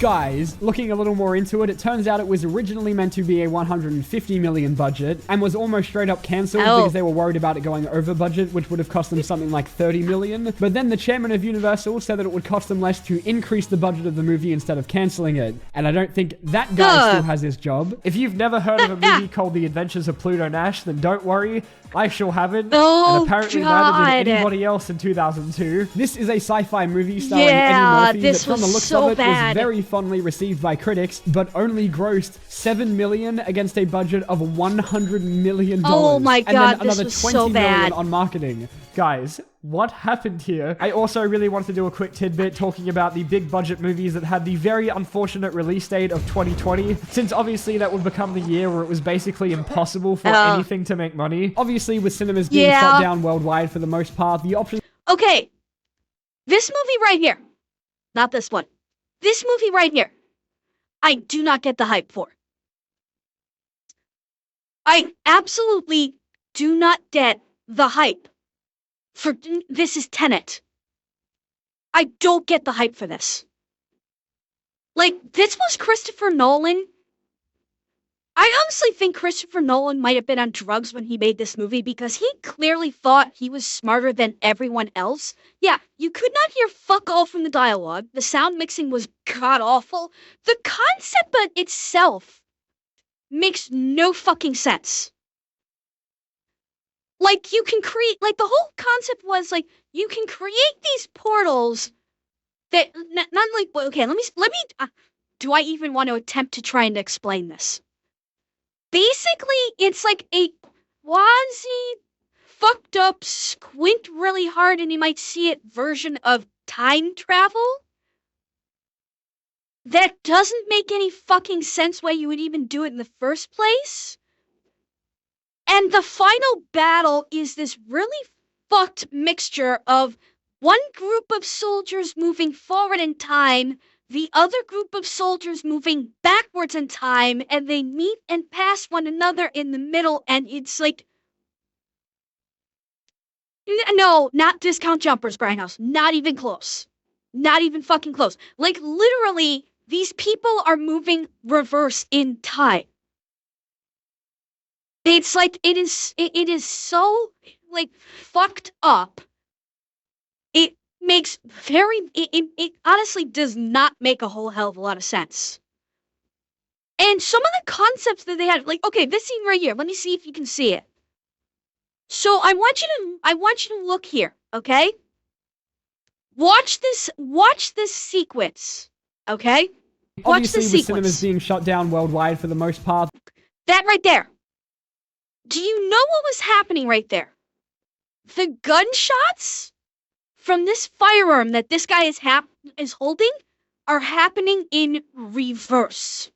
Guys, looking a little more into it, it turns out it was originally meant to be a 150 million budget and was almost straight up cancelled because they were worried about it going over budget, which would have cost them something like 30 million. But then the chairman of Universal said that it would cost them less to increase the budget of the movie instead of cancelling it. And I don't think that guy still has his job. If you've never heard of a movie called The Adventures of Pluto Nash, then don't worry. I sure haven't. And apparently neither did anybody else in 2002. This is a sci-fi movie starring Eddie Murphy that from the looks of it was very fondly received by critics, but only grossed $7 million against a budget of $100 million. Oh my god, and then another this $20 was so bad. million on marketing. Guys, what happened here? I also really wanted to do a quick tidbit talking about the big budget movies that had the very unfortunate release date of 2020, since obviously that would become the year where it was basically impossible for anything to make money. Obviously, with cinemas being shut down worldwide for the most part, the option... Okay, this movie right here, not this one. This movie right here, I do not get the hype for. I absolutely do not get the hype for this is Tenet. I don't get the hype for this. Like, this was Christopher Nolan. I honestly think Christopher Nolan might have been on drugs when he made this movie, because he clearly thought he was smarter than everyone else. Yeah, you could not hear fuck all from the dialogue. The sound mixing was god-awful. The concept itself makes no fucking sense. Like, you can create, like, the whole concept was, like, you can create these portals that, not like, okay, let me, do I even want to attempt to try and explain this? Basically, it's like a quasi fucked up, squint really hard and you might see it version of time travel that doesn't make any fucking sense why you would even do it in the first place. And the final battle is this really fucked mixture of one group of soldiers moving forward in time, the other group of soldiers moving backwards in time, and they meet and pass one another in the middle, and it's like... No, not Discount Jumpers, Grindhouse. Not even close. Not even fucking close. Like, literally, these people are moving reverse in time. It's like, it is so, like, fucked up. It makes it honestly does not make a whole hell of a lot of sense. And some of the concepts that they had, like, okay, this scene right here, let me see if you can see it. So I want you to look here, okay? Watch this sequence, okay? Watch the sequence. Obviously, with cinemas being shut down worldwide for the most part. That right there. Do you know what was happening right there? The gunshots from this firearm that this guy is holding are happening in reverse.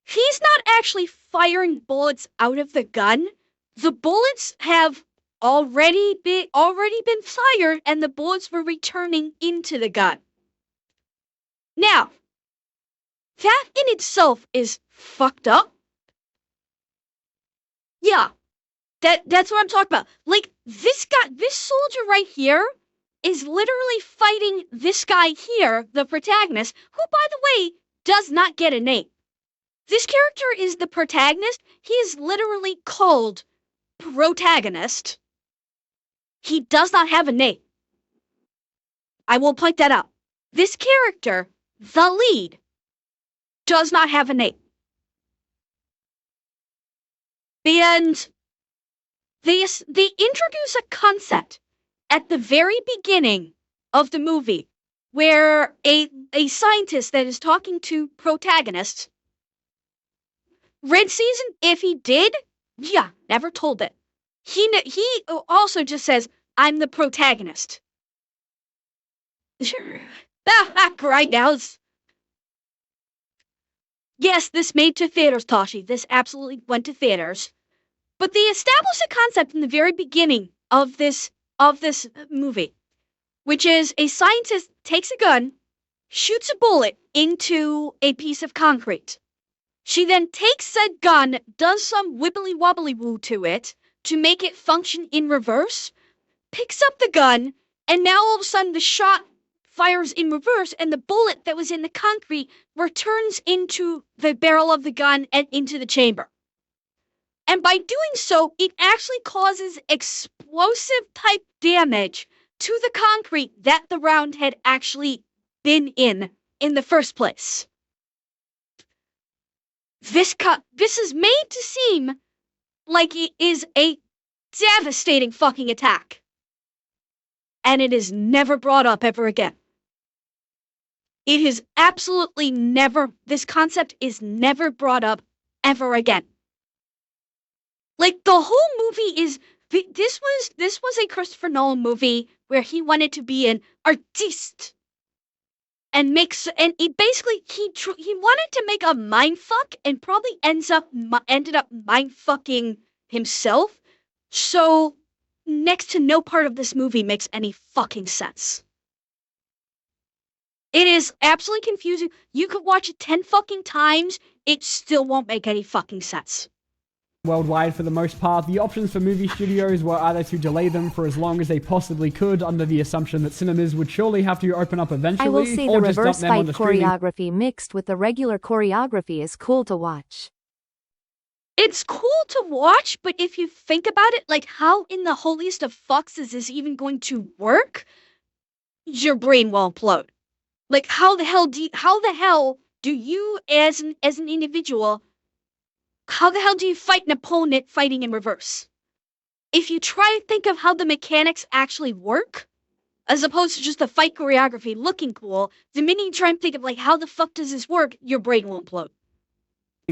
he's not actually firing bullets out of the gun. The bullets have already been fired, and the bullets were returning into the gun. Now, that in itself is fucked up. Yeah, that's what I'm talking about. Like, this soldier right here is literally fighting this guy here, the protagonist, who, by the way, does not get a name. This character is the protagonist. He is literally called protagonist. He does not have a name. I will point that out. This character, the lead, does not have a name. And they introduce a concept at the very beginning of the movie where a scientist that is talking to protagonists, Red Season, if he did, yeah, never told it. He also just says, I'm the protagonist. Right now. Yes, this made to theaters, Tashi. This absolutely went to theaters. But they established a concept in the very beginning of this movie, which is a scientist takes a gun, shoots a bullet into a piece of concrete. She then takes said gun, does some wibbly-wobbly-woo to it to make it function in reverse, picks up the gun, and now all of a sudden the shot fires in reverse, and the bullet that was in the concrete returns into the barrel of the gun and into the chamber. And by doing so, it actually causes explosive-type damage to the concrete that the round had actually been in the first place. This is made to seem like it is a devastating fucking attack. And it is never brought up ever again. It is absolutely never, this concept is never brought up ever again. Like, the whole movie is, this was a Christopher Nolan movie where he wanted to be an artiste. And he basically, he wanted to make a mindfuck and probably ended up mindfucking himself. So, next to no part of this movie makes any fucking sense. It is absolutely confusing. You could watch it 10 fucking times, it still won't make any fucking sense. Worldwide, for the most part, the options for movie studios were either to delay them for as long as they possibly could under the assumption that cinemas would surely have to open up eventually, I will say the or just dump reverse them on fight the streaming. choreography mixed with the regular choreography is cool to watch. It's cool to watch, but if you think about it, like, how in the holiest of fucks is this even going to work? Your brain will implode. Like, how the hell do you as an individual, how the hell do you fight an opponent fighting in reverse? If you try to think of how the mechanics actually work, as opposed to just the fight choreography looking cool, the minute you try and think of, like, how the fuck does this work, your brain will implode.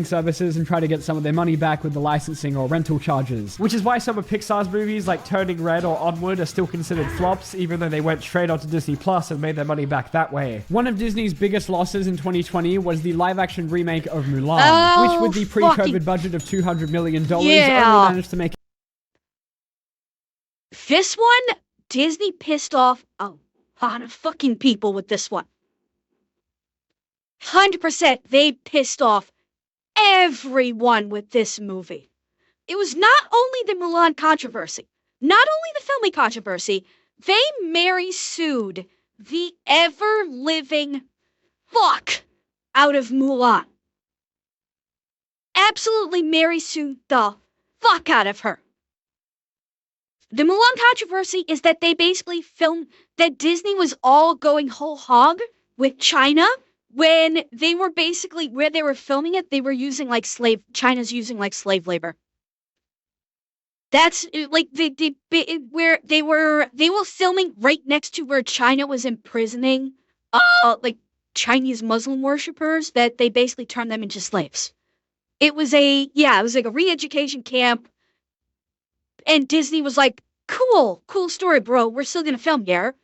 Services and try to get some of their money back with the licensing or rental charges. Which is why some of Pixar's movies like Turning Red or Onward are still considered flops, even though they went straight onto Disney Plus and made their money back that way. One of Disney's biggest losses in 2020 was the live-action remake of Mulan, which with the pre-COVID budget of $200 million only managed to make... This one, Disney pissed off a lot of fucking people with this one. 100% they pissed off everyone with this movie. It was not only the Mulan controversy, not only the filming controversy, they Mary sued the ever-living fuck out of Mulan. Absolutely Mary sued the fuck out of her. The Mulan controversy is that they basically filmed that Disney was all going whole hog with China. When they were basically, where they were filming it, they were using like China's using like slave labor. That's like where they were filming right next to where China was imprisoning like Chinese Muslim worshippers, that they basically turned them into slaves. It was like a re-education camp. And Disney was like, cool story, bro. We're still gonna film here.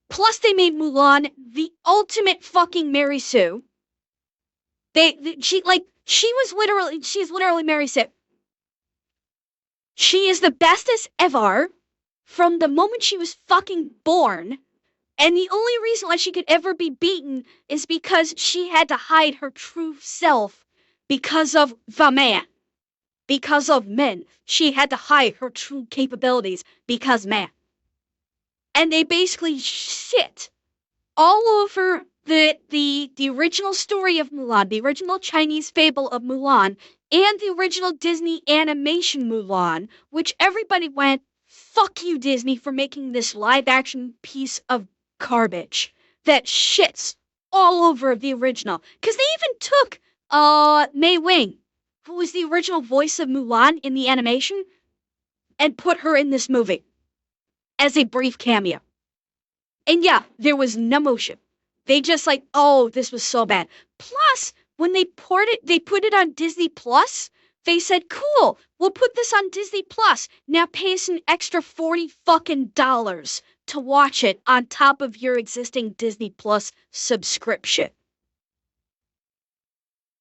Plus, they made Mulan the ultimate fucking Mary Sue. she's literally Mary said, she is the bestest ever from the moment she was fucking born. And the only reason why she could ever be beaten is because she had to hide her true self because of the man. Because of men. She had to hide her true capabilities because man. And they basically shit all over the original story of Mulan, the original Chinese fable of Mulan, and the original Disney animation Mulan, which everybody went, fuck you, Disney, for making this live-action piece of garbage that shits all over the original. Because they even took Mei Wing, who was the original voice of Mulan in the animation, and put her in this movie as a brief cameo. And yeah, there was no motion. They just like, oh, this was so bad. Plus, when they put it on Disney Plus, they said, cool, we'll put this on Disney Plus. Now pay us an extra $40 fucking to watch it on top of your existing Disney Plus subscription.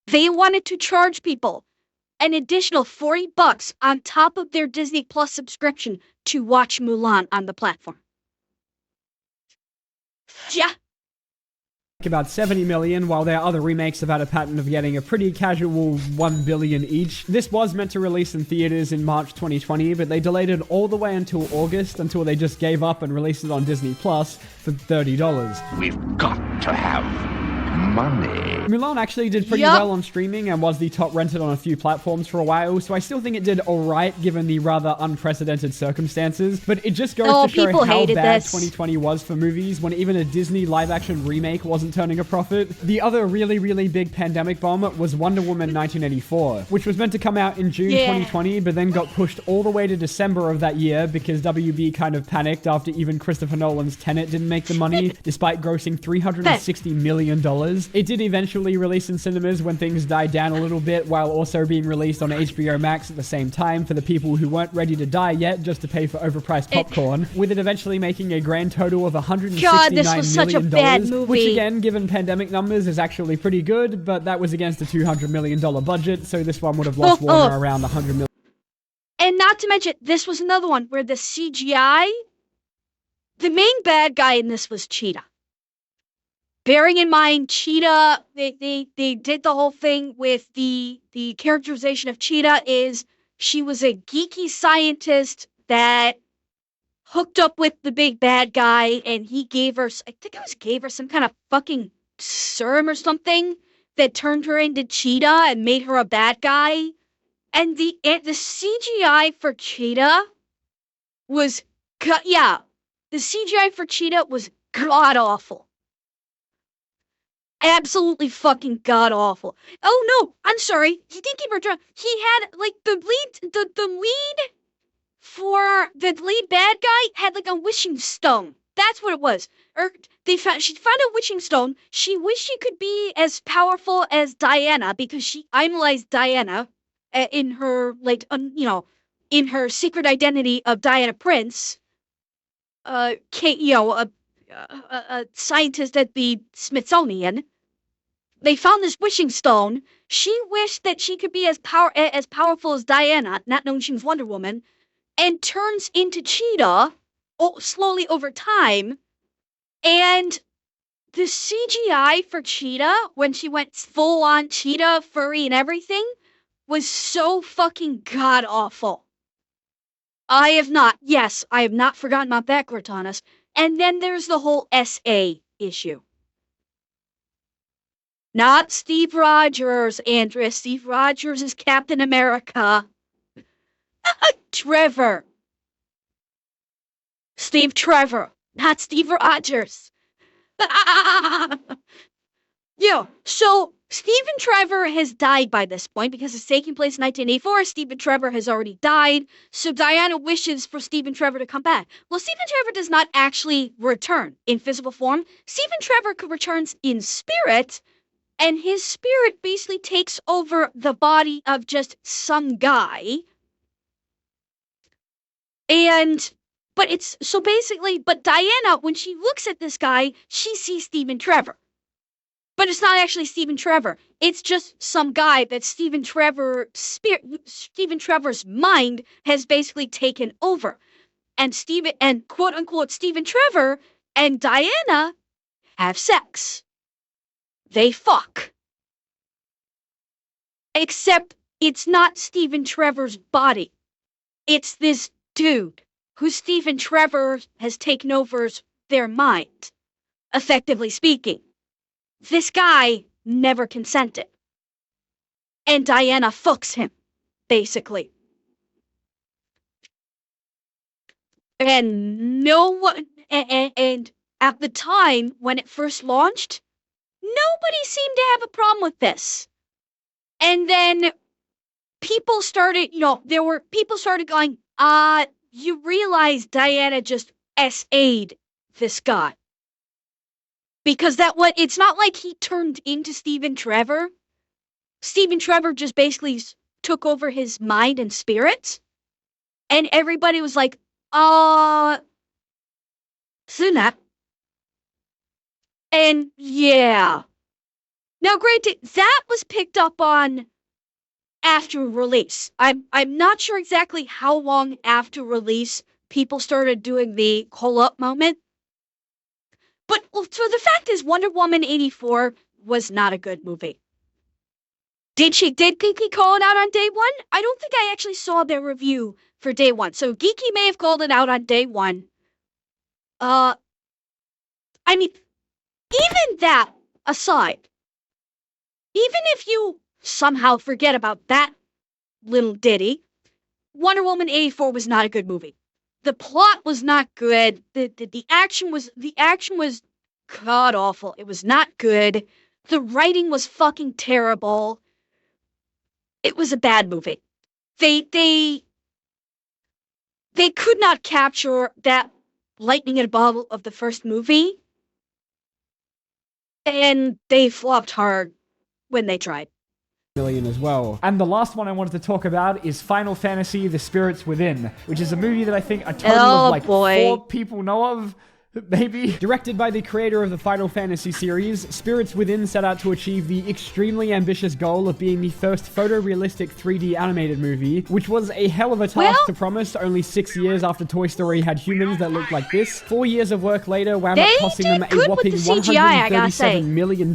They wanted to charge people an additional $40 on top of their Disney Plus subscription to watch Mulan on the platform. Yeah. About 70 million, while their other remakes have had a pattern of getting a pretty casual 1 billion each. This was meant to release in theaters in March 2020, but they delayed it all the way until August, until they just gave up and released it on Disney Plus for $30. We've got to have money. Mulan actually did pretty well on streaming and was the top rented on a few platforms for a while, so I still think it did alright given the rather unprecedented circumstances, but it just goes to show how bad 2020 was for movies when even a Disney live-action remake wasn't turning a profit. The other really, really big pandemic bomb was Wonder Woman 1984, which was meant to come out in June 2020, but then got pushed all the way to December of that year because WB kind of panicked after even Christopher Nolan's Tenet didn't make the money, despite grossing $360 million. It did eventually release in cinemas when things died down a little bit, while also being released on HBO Max at the same time for the people who weren't ready to die yet just to pay for overpriced popcorn, with it eventually making a grand total of $169 million, which again, given pandemic numbers, is actually pretty good, but that was against a $200 million budget, so this one would have lost Warner around $100 million. And not to mention, this was another one where the CGI, the main bad guy in this was Cheetah. Bearing in mind, Cheetah, they did the whole thing with the characterization of Cheetah is she was a geeky scientist that hooked up with the big bad guy, and he gave her, I think it gave her some kind of fucking serum or something that turned her into Cheetah and made her a bad guy. And the CGI for Cheetah was, the CGI for Cheetah was god-awful. Absolutely fucking god-awful. Oh no, I'm sorry. He didn't keep her drunk. He had, like, the lead for the lead bad guy had, like, a wishing stone. That's what it was. She found a wishing stone. She wished she could be as powerful as Diana because she idolized Diana in her, like, in her secret identity of Diana Prince. A scientist at the Smithsonian. They found this wishing stone. She wished that she could be as powerful as Diana, not knowing she was Wonder Woman, and turns into Cheetah slowly over time. And the CGI for Cheetah, when she went full-on Cheetah, furry and everything, was so fucking god-awful. I have not forgotten about that, Cortanus. And then there's the whole SA issue. Not Steve Rogers, Andrea. Steve Rogers is Captain America. Trevor. Steve Trevor, not Steve Rogers. So Stephen Trevor has died by this point because it's taking place in 1984. Stephen Trevor has already died, so Diana wishes for Stephen Trevor to come back. Well, Stephen Trevor does not actually return in physical form. Stephen Trevor returns in spirit, and his spirit basically takes over the body of just some guy. But Diana, when she looks at this guy, she sees Stephen Trevor. But it's not actually Stephen Trevor. It's just some guy that Stephen Trevor's mind has basically taken over. And quote unquote Stephen Trevor and Diana have sex. They fuck. Except it's not Stephen Trevor's body. It's this dude who Stephen Trevor has taken over their mind, effectively speaking. This guy never consented. And Diana fucks him, basically. And no one, and at the time when it first launched, nobody seemed to have a problem with this. And then people started, people started going, you realize Diana just SA'd this guy. Because it's not like he turned into Stephen Trevor. Stephen Trevor just basically took over his mind and spirit. And everybody was like, snap. And yeah. Now granted, that was picked up on after release. I'm not sure exactly how long after release people started doing the call up moment. But so the fact is, Wonder Woman 84 was not a good movie. Did Geeky call it out on day one? I don't think I actually saw their review for day one. So Geeky may have called it out on day one. I mean, even that aside, even if you somehow forget about that little ditty, Wonder Woman 84 was not a good movie. The plot was not good. The action was god awful. It was not good. The writing was fucking terrible. It was a bad movie. They could not capture that lightning in a bottle of the first movie. And they flopped hard when they tried. Million as well. And the last one I wanted to talk about is Final Fantasy: The Spirits Within, which is a movie that I think a total of like 4 people know of. Maybe. Directed by the creator of the Final Fantasy series, Spirits Within set out to achieve the extremely ambitious goal of being the first photorealistic 3D animated movie, which was a hell of a task to promise only 6 years after Toy Story had humans that looked like this. 4 years of work later wound up costing them a whopping $137 million,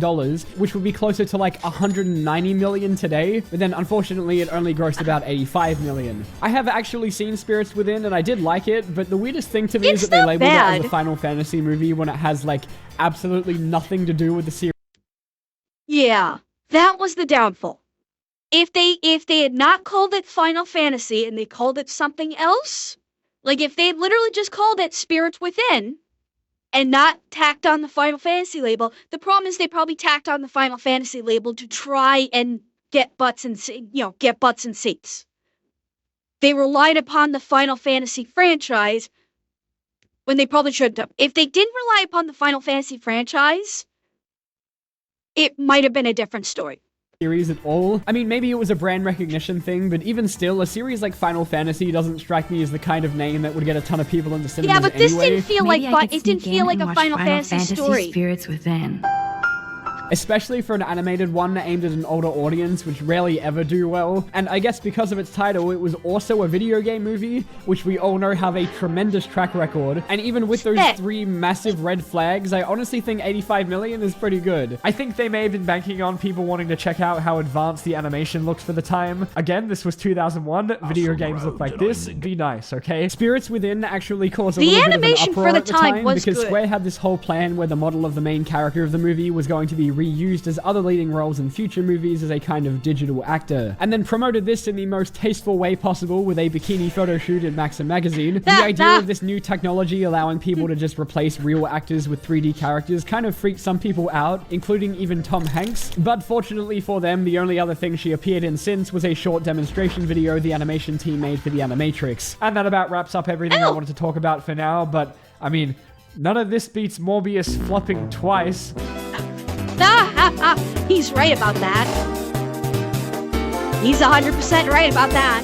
which would be closer to like $190 million today, but then unfortunately it only grossed about $85 million. I have actually seen Spirits Within and I did like it, but the weirdest thing to me is that they labeled it as a Final Fantasy movie when it has like absolutely nothing to do with the series. Yeah, that was the downfall. If they had not called it Final Fantasy and they called it something else, like if they had literally just called it Spirits Within and not tacked on the Final Fantasy label, the problem is they probably tacked on the Final Fantasy label to try and get butts and seats. They relied upon the Final Fantasy franchise when they probably shouldn't have. If they didn't rely upon the Final Fantasy franchise, it might have been a different story. Series at all. I mean, maybe it was a brand recognition thing, but even still, a series like Final Fantasy doesn't strike me as the kind of name that would get a ton of people into cinemas anyway. Yeah, but this didn't feel like a Final Fantasy story. Spirits Within. Especially for an animated one aimed at an older audience, which rarely ever do well. And I guess because of its title, it was also a video game movie, which we all know have a tremendous track record. And even with those 3 massive red flags, I honestly think 85 million is pretty good. I think they may have been banking on people wanting to check out how advanced the animation looks for the time. Again, this was 2001. Video games look like this. Be nice, okay? Spirits Within actually caused a little bit of an uproar at the time because Square had this whole plan where the model of the main character of the movie was going to be reused as other leading roles in future movies as a kind of digital actor, and then promoted this in the most tasteful way possible with a bikini photo shoot in Maxim magazine. The idea of this new technology allowing people to just replace real actors with 3D characters kind of freaked some people out, including even Tom Hanks, but fortunately for them, the only other thing she appeared in since was a short demonstration video the animation team made for The Animatrix. And that about wraps up everything I wanted to talk about for now, but I mean, none of this beats Morbius flopping twice. He's right about that. He's 100% right about that.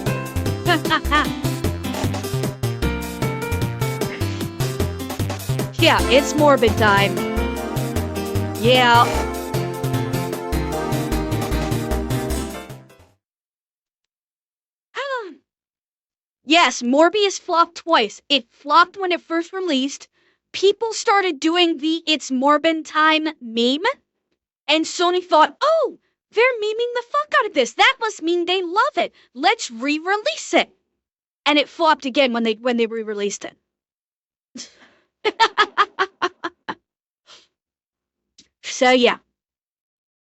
Yeah, it's morbid time. Yeah. Yes, Morbius flopped twice. It flopped when it first released. People started doing the "It's Morbin time" meme, and Sony thought, oh, they're memeing the fuck out of this. That must mean they love it. Let's re-release it. And it flopped again when they re-released it. So yeah.